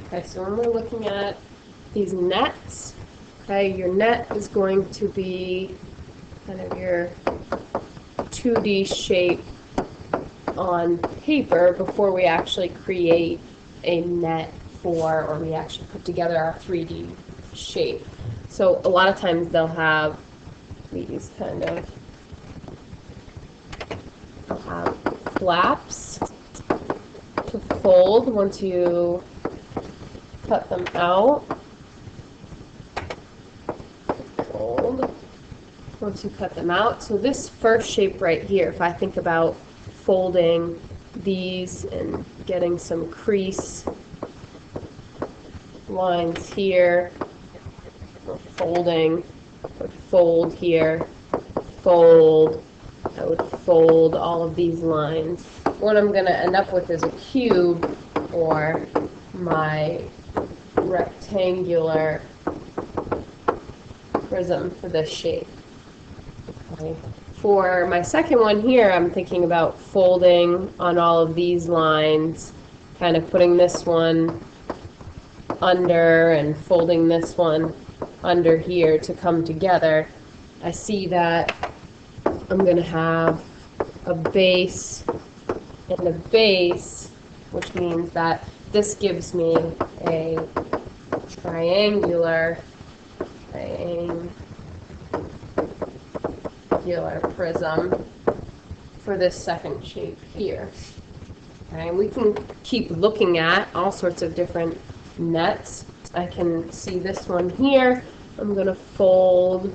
Okay, so when we're looking at these nets, okay, your net is going to be kind of your 2D shape on paper before we actually create a net for, or we actually put together our 3D shape. So a lot of times they'll have these kind of flaps to fold once you cut them out. Fold once you cut them out. So this first shape right here, if I think about folding these and getting some crease lines here, folding, would fold here, fold, I would fold all of these lines. What I'm going to end up with is a cube, or my rectangular prism for this shape. Okay. For my second one here, I'm thinking about folding on all of these lines, kind of putting this one under and folding this one under here to come together. I see that I'm going to have a base and a base, which means that this gives me a triangular prism for this second shape here. Okay, we can keep looking at all sorts of different nets. I can see this one here. I'm going to fold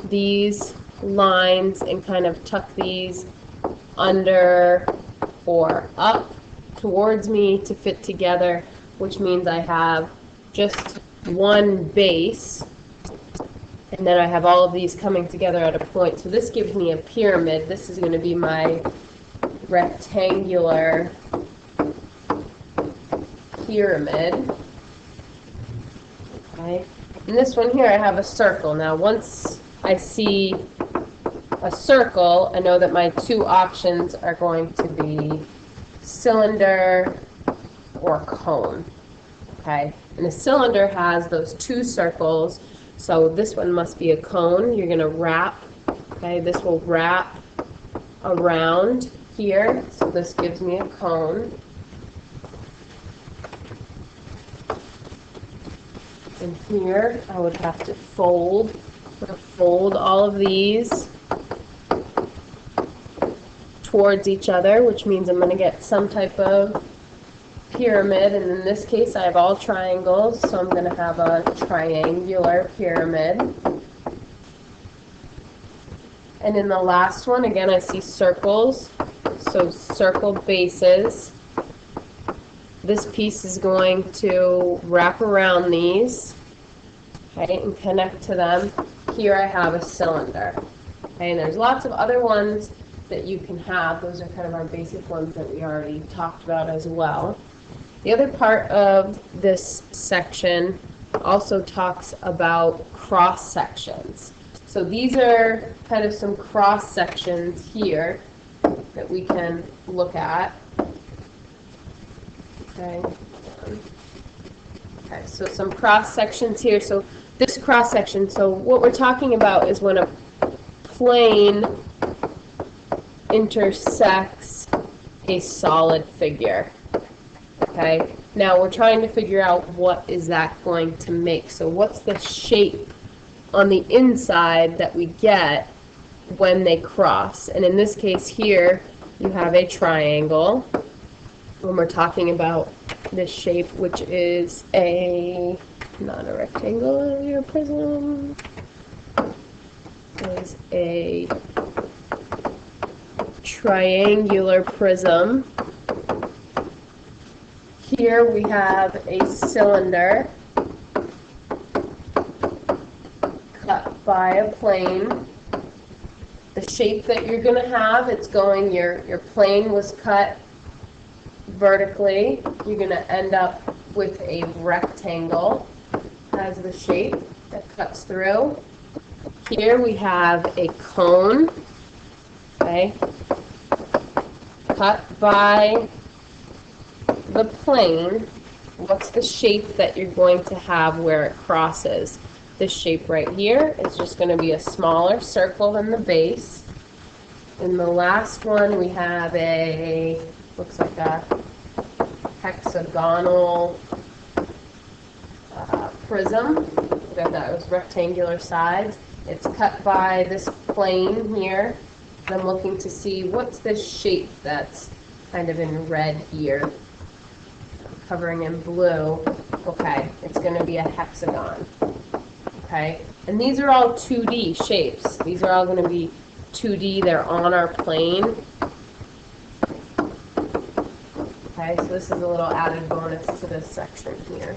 these lines and kind of tuck these under or up towards me to fit together, which means I have just one base, and then I have all of these coming together at a point. So this gives me a pyramid. This is going to be my rectangular pyramid. Okay. And this one here, I have a circle. Now, once I see a circle, I know that my two options are going to be cylinder or cone. Okay. And the cylinder has those two circles, so this one must be a cone. You're going to wrap. Okay, this will wrap around here, so this gives me a cone. And here I would have to fold. I'm going to fold all of these towards each other, which means I'm going to get some type of pyramid, and in this case I have all triangles, so I'm going to have a triangular pyramid. And in the last one, again, I see circles, so circle bases. This piece is going to wrap around these, okay, and connect to them. Here I have a cylinder. Okay, and there's lots of other ones that you can have. Those are kind of our basic ones that we already talked about as well. The other part of this section also talks about cross sections. So these are kind of some cross sections here that we can look at. Okay. Okay, so some cross sections here. So this cross section, so what we're talking about is when a plane intersects a solid figure. Okay, now we're trying to figure out what is that going to make. So what's the shape on the inside that we get when they cross? And in this case here, you have a triangle when we're talking about this shape, which is not a rectangular prism, is a triangular prism. Here we have a cylinder cut by a plane. The shape that you're going to have, it's going, your plane was cut vertically. You're going to end up with a rectangle as the shape that cuts through. Here we have a cone, okay, cut by the plane, what's the shape that you're going to have where it crosses? This shape right here is just going to be a smaller circle than the base. In the last one, we have looks like a hexagonal prism. We got those rectangular sides. It's cut by this plane here. I'm looking to see what's this shape that's kind of in red here, covering in blue. Okay, it's going to be a hexagon. Okay, and these are all 2D shapes. These are all going to be 2D. They're on our plane. Okay, so this is a little added bonus to this section here.